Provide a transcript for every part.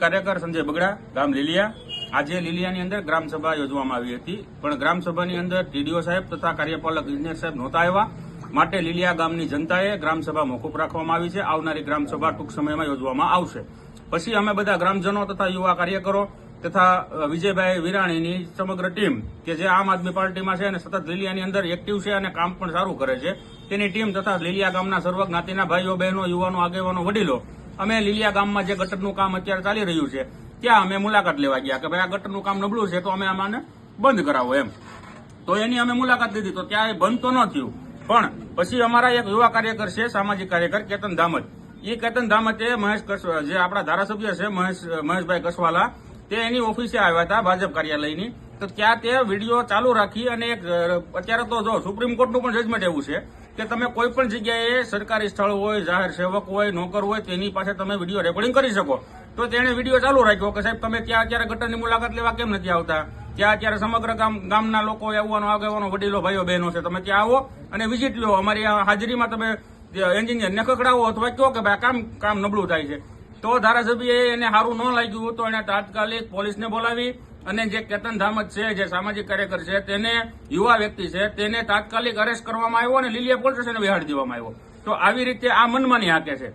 કાર્યકર સંજય બગડા, ગામ લીલિયા. આજે લીલિયાની અંદર ગ્રામસભા યોજવામાં આવી હતી, પણ ગ્રામસભાની અંદર ટીડીઓ સાહેબ તથા કાર્યપાલક ઇજનેર સાહેબ નહોતા આવ્યા, માટે લીલિયા ગામની જનતાએ ગ્રામસભા મોકૂફ રાખવામાં આવી છે. આવનારી ગ્રામસભા ટૂંક સમયમાં યોજવામાં આવશે. પછી અમે બધા ગ્રામજનો તથા યુવા કાર્યકરો તથા વિજયભાઈ વિરાણીની સમગ્ર ટીમ કે જે આમ આદમી પાર્ટીમાં છે અને સતત લીલિયાની અંદર એક્ટિવ છે અને કામ પણ સારું કરે છે, તેની ટીમ તથા લીલિયા ગામના સર્વ જ્ઞાતિના ભાઈઓ બહેનો, યુવાનો, આગેવાનો, વડીલો અમે લીલિયા ગામમાં જે ગટરનું કામ અત્યારે ચાલી રહ્યું છે ત્યાં અમે મુલાકાત લેવા ગયા કે ભાઈ આ ગટરનું કામ નબળું છે તો અમે આને બંધ કરાવો એમ. તો એની અમે મુલાકાત લીધી તો ત્યાં એ બંધ તો ન થયું, પણ પછી અમારા એક યુવા કાર્યકર છે, સામાજિક કાર્યકર કેતન ધામત, એ કેતન ધામતે જે આપણા ધારાસભ્ય છે મહેશભાઈ કસવાલા, તે એની ઓફિસે આવ્યા હતા ભાજપ કાર્યાલયની. તો ત્યાં તે વિડીયો ચાલુ રાખી અને અત્યારે તો જો સુપ્રીમ કોર્ટનું પણ જજમેન્ટ એવું છે કે તમે કોઈ પણ જગ્યાએ સરકારી સ્થળ હોય, જાહેર સેવક હોય, નોકર હોય, તેની પાસે તમે વિડીયો રેકોર્ડિંગ કરી શકો. તો તેણે વિડીયો ચાલુ રાખ્યો કે સાહેબ તમે ત્યાં અત્યારે ગટરની મુલાકાત લેવા કેમ નથી આવતા? ત્યાં અત્યારે સમગ્ર ગામના લોકો, આવવાનો, આગેવાનો, વડીલો, ભાઈઓ, બહેનો છે, તમે ત્યાં આવો અને વિઝિટ લો. અમારી હાજરીમાં તમે એન્જિનિયરને ખખડાવો અથવા કહો કે ભાઈ કામ નબળું થાય છે. તો ધારાસભ્યએ એને સારું ન લાગ્યું તો એને તાત્કાલિક પોલીસને બોલાવી અને જે કેતન ધામત છે, જે સામાજિક કાર્યકર છે, તેને યુવા વ્યક્તિ છે, તેને તાત્કાલિક અરેસ્ટ કરવામાં આવ્યો અને લીલિયા પોલીસ સ્ટેશને બેહાડી દેવામાં આવ્યો. તો આવી રીતે આ મનમાની હાકે છે.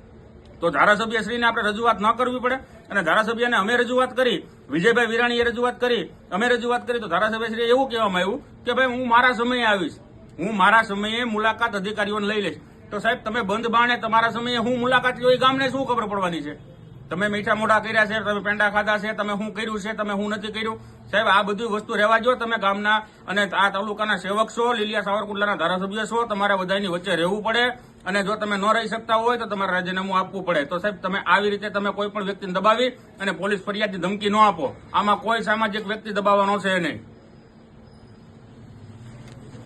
તો ધારાસભ્યશ્રીને આપણે રજૂઆત ન કરવી પડે અને ધારાસભ્યને અમે રજૂઆત કરી, વિજયભાઈ વિરાણીએ રજૂઆત કરી, અમે રજૂઆત કરી, તો ધારાસભ્યશ્રીએ એવું કહેવામાં આવ્યું કે ભાઈ હું મારા સમયે આવીશ, હું મારા સમયે મુલાકાત અધિકારીઓને લઈ લઈશ. તો સાહેબ તમે બંધ બાણે તમારા સમયે હું મુલાકાત લો, એ ગામને શું ખબર પડવાની છે? તમે મીઠા મોઢા કર્યા છે, તમે પેંડા ખાધા છે, તમે શું કર્યું છે, તમે શું નથી કર્યું? સાહેબ આ બધી વસ્તુ રહેવા જો. તમે ગામના અને આ તાલુકાના સેવક છો, લીલિયા સાવરકુંડલાના ધારાસભ્ય છો, તમારે બધાની વચ્ચે રહેવું પડે અને જો તમે ન રહી શકતા હોય તો તમારે રાજીનામું આપવું પડે. તો સાહેબ તમે આવી રીતે તમે કોઈ પણ વ્યક્તિને દબાવી અને પોલીસ ફરિયાદની ધમકી ન આપો. આમાં કોઈ સામાજિક વ્યક્તિ દબાવવાનો છે નહીં.